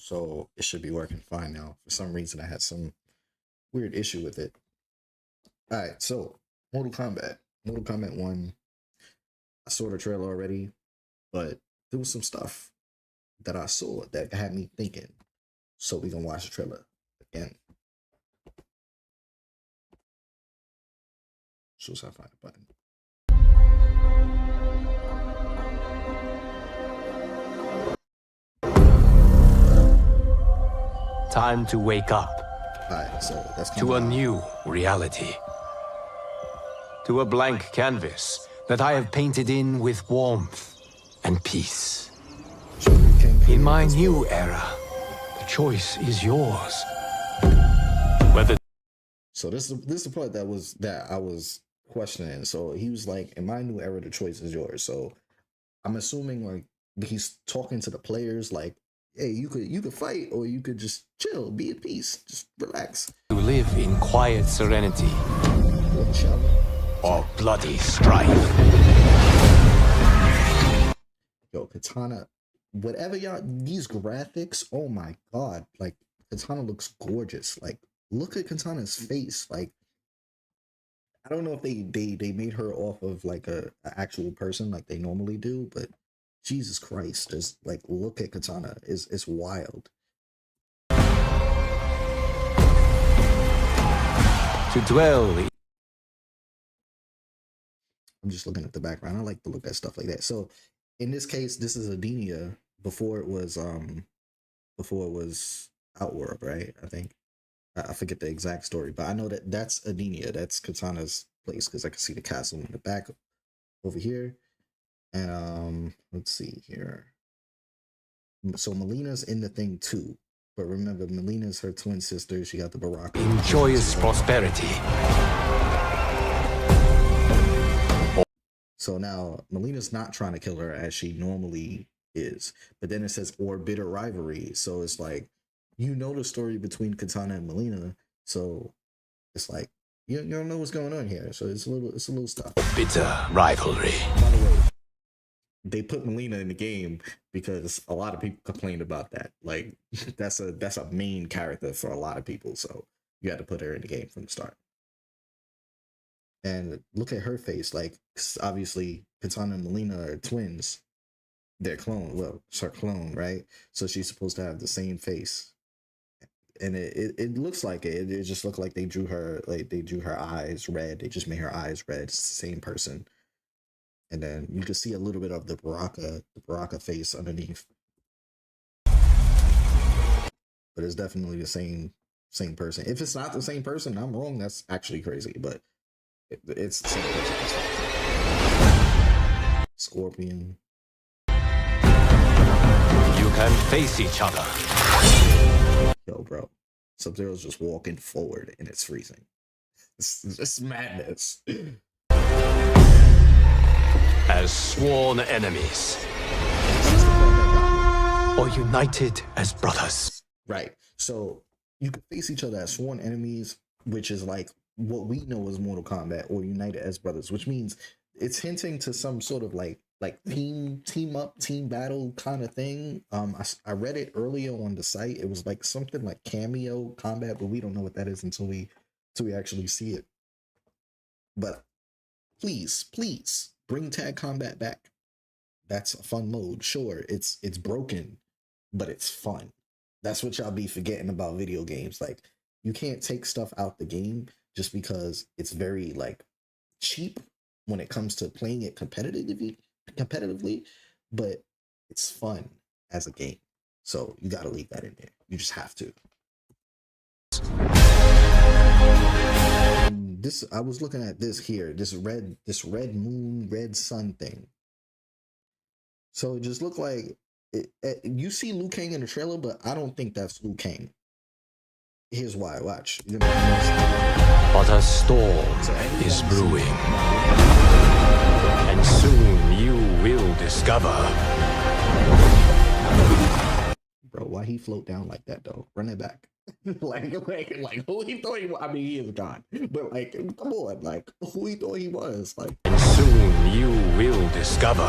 so it should be working fine now. For some reason, I had some weird issue with it. All right, so Mortal Kombat. Mortal Kombat 1. I saw the trailer already, but there was some stuff that I saw that had me thinking. So we gonna watch the trailer again. So I find the button. Time to wake up. Alright, so that's to a new reality. To a blank canvas that I have painted in with warmth and peace. In my new era, the choice is yours. Whether So this is the part that I was questioning. So he was like, in my new era, the choice is yours. So I'm assuming like he's talking to the players like, hey, you could fight or you could just chill, be at peace, just relax. to live in quiet serenity Chill. or bloody strife. Yo, Katana, whatever y'all, these graphics, oh my god, like Katana looks gorgeous. Like, look at Katana's face. Like, I don't know if they made her off of like a actual person like they normally do, but Jesus Christ, just like look at Katana. It's wild. To dwell I'm just looking at the background. I like to look at stuff like that. So in this case, this is Adenia before it was Outworld, right? I think. I forget the exact story, but I know that that's Adenia. That's Katana's place because I can see the castle in the back over here. And let's see here. So Melina's in the thing too. But remember, Melina's her twin sister. She got the Baraka. in joyous prosperity. So now Melina's not trying to kill her as she normally is. But then it says or bitter rivalry. So it's like, you know the story between Katana and Melina. So it's like you don't know what's going on here. So it's a little stuff. Bitter rivalry. By the way, they put Melina in the game because a lot of people complained about that. Like that's a main character for a lot of people. So you had to put her in the game from the start. And look at her face. Like obviously Katana and Melina are twins. They're clone. Well, it's her clone, right? So she's supposed to have the same face. And it looks like it. It just looked like they drew her eyes red. They just made her eyes red. It's the same person. And then you can see a little bit of the Baraka face underneath. But it's definitely the same person. If it's not the same person, I'm wrong. That's actually crazy. But it's the same person. Scorpion. You can face each other. Yo, bro. Sub-Zero's just walking forward and it's freezing. It's madness. As sworn enemies. Or united as brothers. Right. So you can face each other as sworn enemies, which is like what we know as Mortal Kombat, or united as brothers, which means it's hinting to some sort of like team up, team battle kind of thing. I read it earlier on the site. It was like something like cameo combat, but we don't know what that is until we actually see it. But please bring tag combat back. That's a fun mode. Sure, it's broken, but it's fun. That's what y'all be forgetting about video games. Like, you can't take stuff out the game just because it's very like cheap when it comes to playing it competitively, but it's fun as a game. So you got to leave that in there. You just have to. This, I was looking at this here, this red moon, red sun thing. So it just looked like you see Liu Kang in the trailer, but I don't think that's Liu Kang. Here's why. Watch. But a storm is brewing. And soon you will discover. Bro, why he float down like that though? Run it back. like who he thought he was? I mean, he is God, but like, come on, like who he thought he was? Like, and soon you will discover.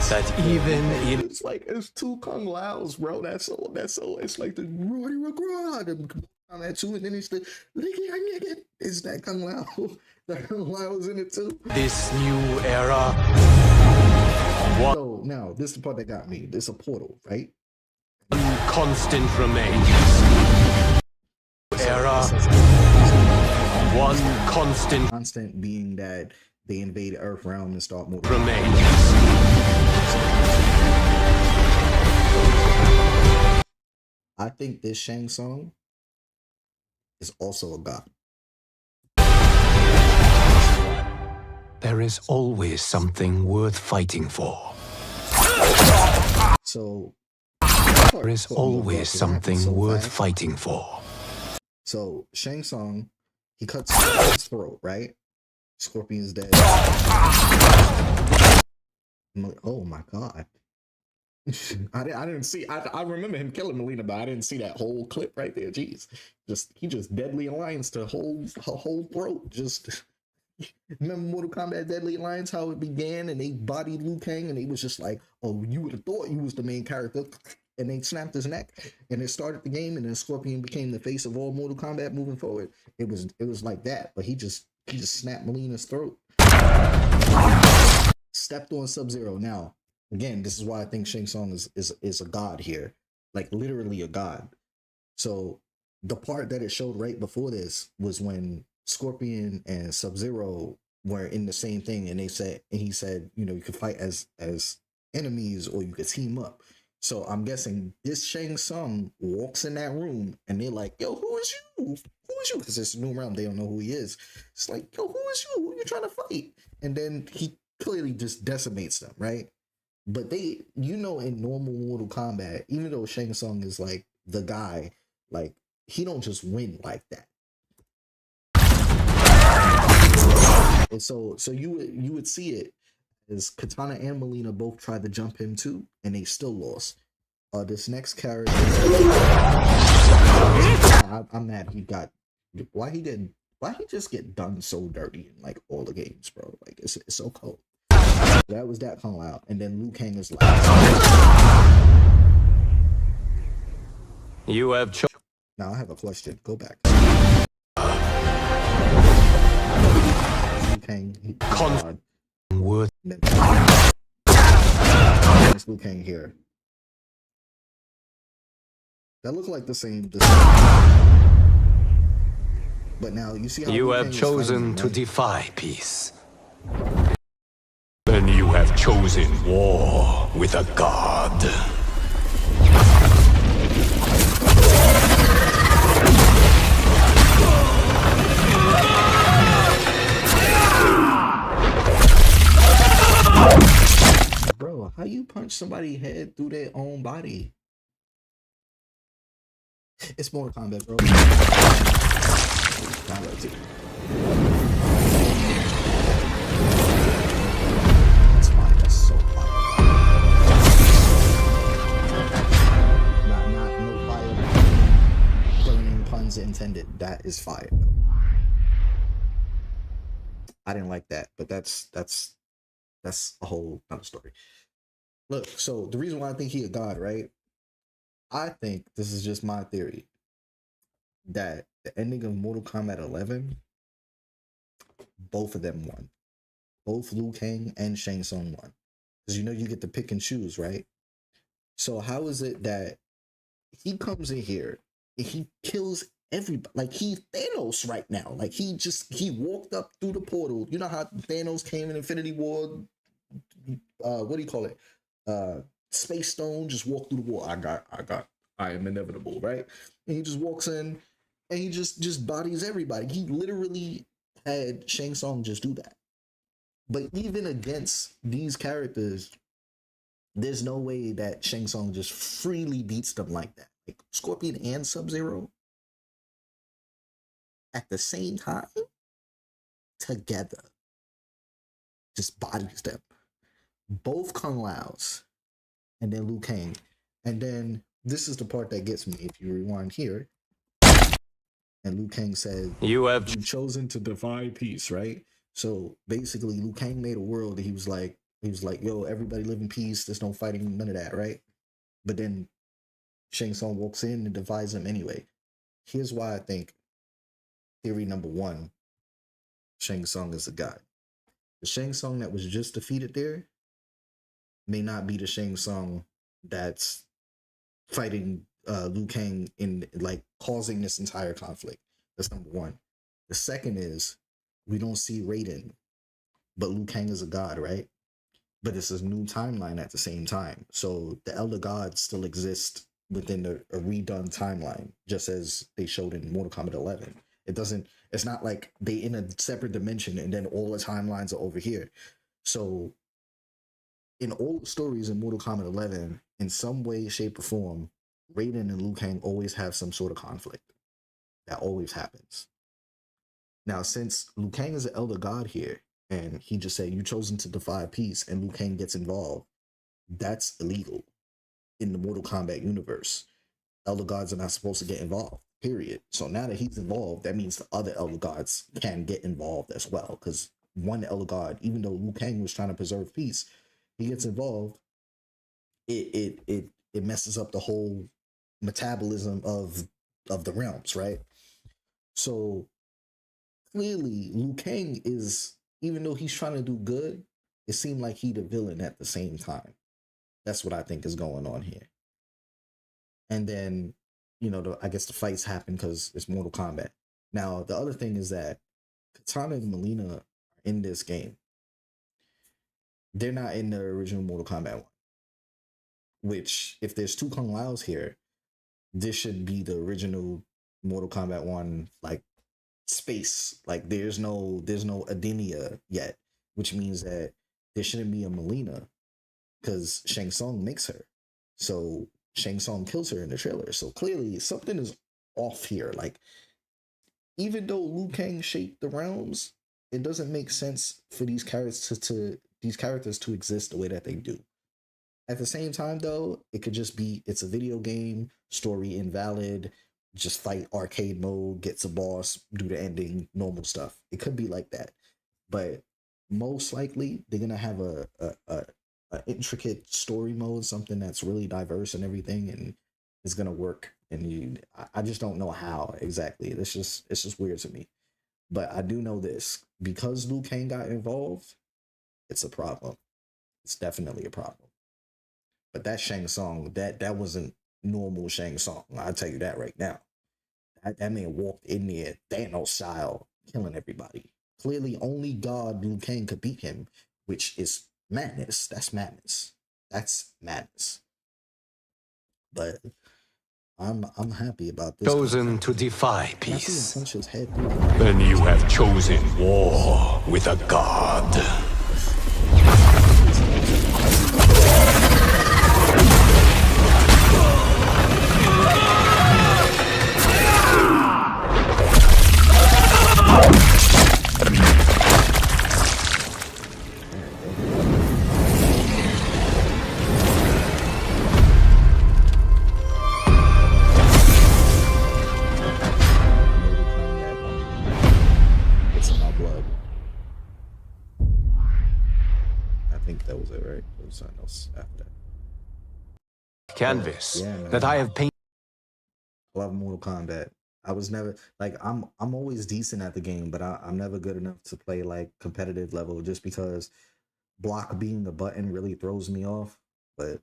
that even in It's like it's two Kung Laos, bro. That's so. It's like the Roy Regrad on that too, and then it's the it's that Kung Lao. That Kung Lao's in it too. this new era, So now this is the part that got me. There's a portal, right? one constant remains. Era, one constant Constant being that they invade Earth realm and start moving. remains. I think this Shang Tsung is also a god. There is always something worth fighting for. So There is always something worth fighting for. So Shang Tsung, he cuts his throat, right? Scorpion's dead. Oh my god. I didn't see. I remember him killing Melina, but I didn't see that whole clip right there. Jeez, he just deadly alliance to her whole throat. Just remember Mortal Kombat Deadly Alliance, how it began, and they bodied Liu Kang, and they was just like, "Oh, you would have thought you was the main character," and they snapped his neck, and it started the game, and then Scorpion became the face of all Mortal Kombat moving forward. It was like that, but he just snapped Melina's throat, stepped on Sub-Zero. Now, again, this is why I think Shang Tsung is a god here, like literally a god. So the part that it showed right before this was when Scorpion and Sub-Zero were in the same thing, and he said, you know, you could fight as enemies or you could team up. So I'm guessing this Shang Tsung walks in that room and they're like, "Yo, who is you? Who is you?" Because it's a new realm, they don't know who he is. It's like, "Yo, who is you? Who are you trying to fight?" And then he clearly just decimates them, right? But they, you know, in normal Mortal Kombat, even though Shang Tsung is like the guy, like he don't just win like that. And so you would see it as Katana and Melina both tried to jump him too, and they still lost. This next character, I'm mad he got. Why he just get done so dirty in like all the games, bro? Like it's so cold. That was that Kung Lao, and then Liu Kang is last. You have chosen. Now I have a question. Go back. Liu Kang, God. Worth. It's Liu Kang here. That looks like the same. But now you see how You Liu have Kang is chosen fighting, to right? defy peace. Then you have chosen war with a god. Bro, how you punch somebody's head through their own body? It's Mortal Kombat, bro. That's fine. That's so fire. No fire. Burning puns intended. That is fire. I didn't like that, but that's a whole other story. Look, so the reason why I think he a god, right? I think this is just my theory that the ending of Mortal Kombat 11, both of them won. Both Liu Kang and Shang Tsung won. Because you know you get to pick and choose, right? So how is it that he comes in here and he kills everybody? Like he's Thanos right now. Like he walked up through the portal. You know how Thanos came in Infinity War? What do you call it? Space Stone, just walked through the wall. I am inevitable, right? And he just walks in and he just bodies everybody. He literally had Shang Tsung just do that. But even against these characters, there's no way that Shang Tsung just freely beats them like that. Like Scorpion and Sub-Zero at the same time together just bodies them. Both Kung Laos and then Liu Kang. And then this is the part that gets me. If you rewind here, and Liu Kang said, You have "You've chosen to defy peace," right? So basically, Liu Kang made a world that he was like, He was like, yo, everybody live in peace. There's no fighting, none of that, right? But then Shang Tsung walks in and divides them anyway. Here's why I think theory number one, Shang Tsung is a god. The Shang Tsung that was just defeated there may not be the Shang Tsung that's fighting Liu Kang in like causing this entire conflict. That's number one. The second is we don't see Raiden, but Liu Kang is a god, right? But it's a new timeline at the same time. So the Elder Gods still exist within a redone timeline, just as they showed in Mortal Kombat 11. It's not like they in a separate dimension and then all the timelines are over here. So in all the stories in Mortal Kombat 11, in some way, shape, or form, Raiden and Liu Kang always have some sort of conflict. That always happens. Now, since Liu Kang is an Elder God here, and he just said, you chosen to defy peace, and Liu Kang gets involved, that's illegal in the Mortal Kombat universe. Elder Gods are not supposed to get involved, period. So now that he's involved, that means the other Elder Gods can get involved as well, because one Elder God, even though Liu Kang was trying to preserve peace, he gets involved, it messes up the whole metabolism of the realms, right? So clearly Liu Kang is, even though he's trying to do good, it seemed like he the villain at the same time. That's what I think is going on here. And then, you know, I guess the fights happen because it's Mortal Kombat. Now, the other thing is that Katana and Melina are in this game. They're not in the original Mortal Kombat 1. Which, if there's two Kung Laos here, this should be the original Mortal Kombat 1, like, space. Like, there's no Adenia yet, which means that there shouldn't be a Melina, because Shang Tsung makes her. So Shang Tsung kills her in the trailer. So clearly something is off here. Like, even though Liu Kang shaped the realms, it doesn't make sense for these characters to exist the way that they do. At the same time, though, it could just be, it's a video game, story invalid, just fight arcade mode, gets a boss, do the ending, normal stuff. It could be like that. But most likely, they're going to have a intricate story mode, something that's really diverse and everything, and it's going to work. And I just don't know how exactly. It's just weird to me. But I do know this. Because Liu Kang got involved, it's a problem. It's definitely a problem. But that Shang Tsung, that wasn't normal Shang Tsung. I'll tell you that right now. That man walked in there, Thanos style, killing everybody. Clearly, only God Liu Kang could beat him, which is madness. That's madness. That's madness. But I'm happy about this. Chosen to defy peace. Punch his head. Then you have chosen war with a god. It's in my blood. I think that was it, right? There was something else after that. Canvas man. that I have painted. I love Mortal Kombat. I was never like I'm always decent at the game, but I'm never good enough to play like competitive level just because block being the button really throws me off. But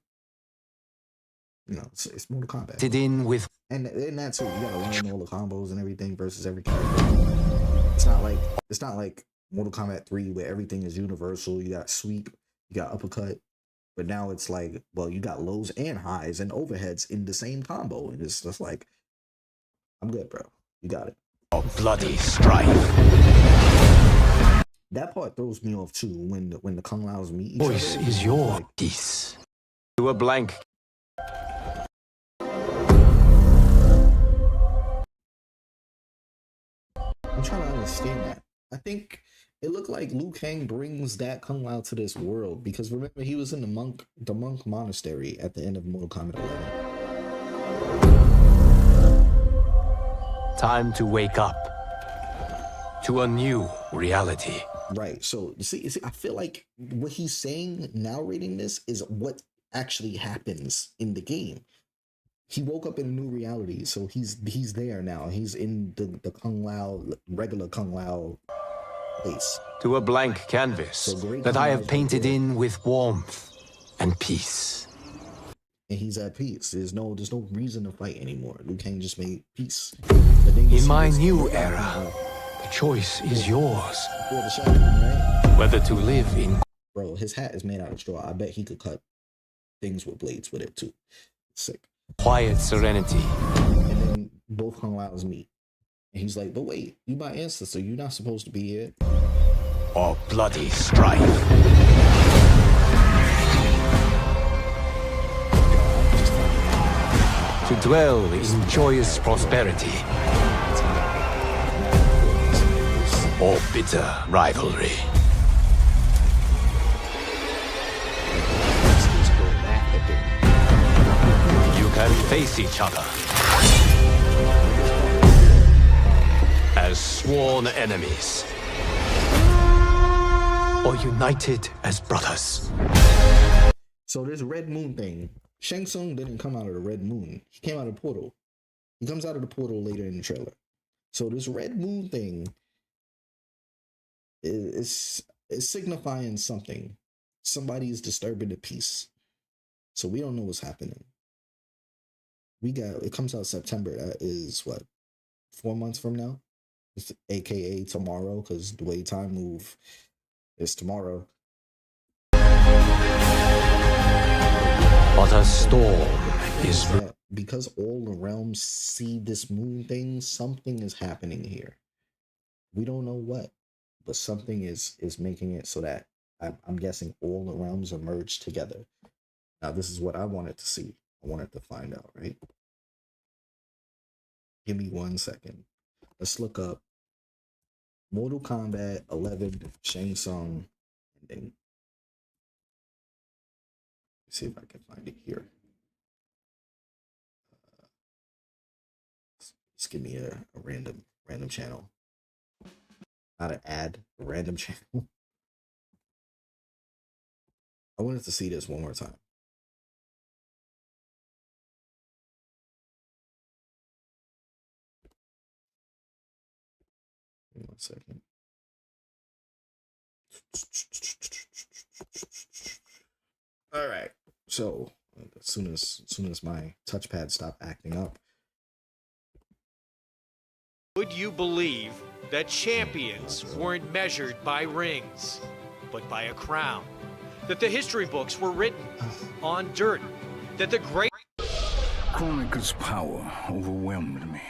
you know, it's Mortal Kombat. In with And in that too, you gotta learn all the combos and everything versus every character. It's not like Mortal Kombat 3 where everything is universal. You got sweep, you got uppercut, but now it's like, well, you got lows and highs and overheads in the same combo, and it's just like, I'm good, bro. You got it. bloody strife. That part throws me off too when the Kung Laos meet each Voice other. is your Like, peace. To a blank. I'm trying to understand that. I think it looked like Liu Kang brings that Kung Lao to this world because remember he was in the monk monastery at the end of Mortal Kombat 11. Time to wake up to a new reality. Right. So you see, I feel like what he's saying, narrating this, is what actually happens in the game. He woke up in a new reality, so he's there now. He's in the Kung Lao, regular Kung Lao place. To a blank So canvas great that Kung I Lao's have right painted there, in with warmth and peace. and he's at peace. There's no reason to fight anymore. Liu Kang just made peace. But then you In see my this new great era, Kung Lao the choice is yours. before the shadow, right? Whether to live in Bro, his hat is made out of straw. I bet he could cut things with blades with it too. Sick. quiet serenity, And then both Kung Laos meet. And he's like, but wait, you my ancestor. You're not supposed to be here. or bloody strife. To dwell in joyous prosperity or bitter rivalry. You can face each other as sworn enemies or united as brothers. So this red moon thing, Shang Tsung didn't come out of the red moon. He came out of the portal. He comes out of the portal later in the trailer. So this red moon thing is signifying something. Somebody is disturbing the peace. So we don't know what's happening. It comes out September. That is what, 4 months from now? It's AKA tomorrow, because the way time move is tomorrow. But a storm is Because all the realms see this moon thing, something is happening here. We don't know what, but something is making it so that I'm guessing all the realms are merged together. Now, this is what I wanted to see. I wanted to find out, right? Give me 1 second. Let's look up Mortal Kombat 11 Shang Tsung ending. See if I can find it here. Just give me a random channel. Not an ad, a random channel. I wanted to see this one more time. Give me 1 second. All right. So as soon as my touchpad stopped acting up. Would you believe that champions weren't measured by rings, but by a crown? That the history books were written on dirt? That the great Kronika's power overwhelmed me,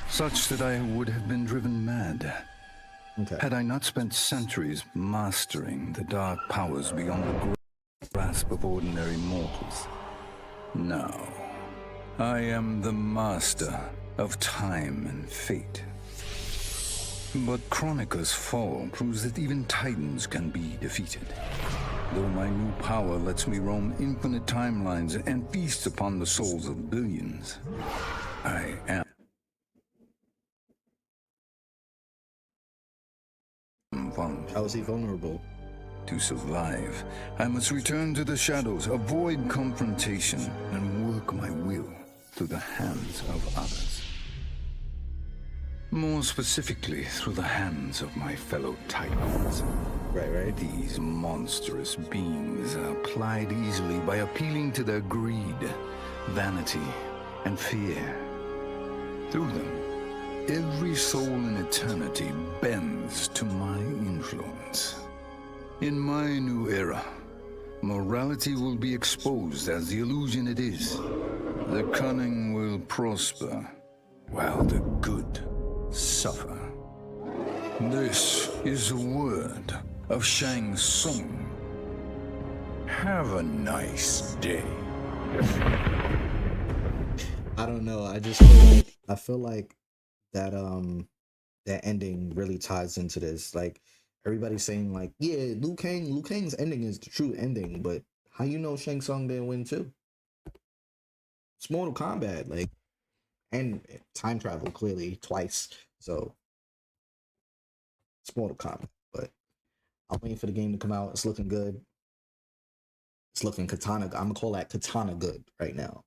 such that I would have been driven mad Okay. had I not spent centuries mastering the dark powers beyond the grasp of ordinary mortals. Now, I am the master of time and fate. But Kronika's fall proves that even titans can be defeated. Though my new power lets me roam infinite timelines and feast upon the souls of billions, I am vulnerable. How is he vulnerable? To survive, I must return to the shadows, avoid confrontation, and work my will through the hands of others. More specifically, through the hands of my fellow titans. Right. These monstrous beings are plied easily by appealing to their greed, vanity, and fear. Through them, every soul in eternity bends to my influence. In my new era, morality will be exposed as the illusion it is. The cunning will prosper, while the good suffer. This is the word of Shang Tsung. Have a nice day. I don't know. I feel like that that ending really ties into this. Like everybody's saying like, yeah, Liu Kang's ending is the true ending, but how you know Shang Tsung didn't win too? It's Mortal Kombat, like, and time travel clearly twice. So it's Mortal Kombat, but I'm waiting for the game to come out. It's looking good. It's looking katana. I'm gonna call that katana good right now.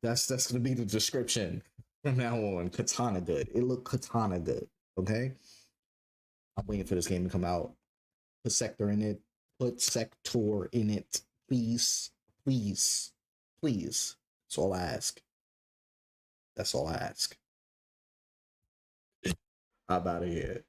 That's gonna be the description from now on. Katana good. It looked katana good. Okay. I'm waiting for this game to come out. Put Sector in it. Put Sector in it. Please. Please. Please. That's all I ask. That's all I ask. I'm out of here.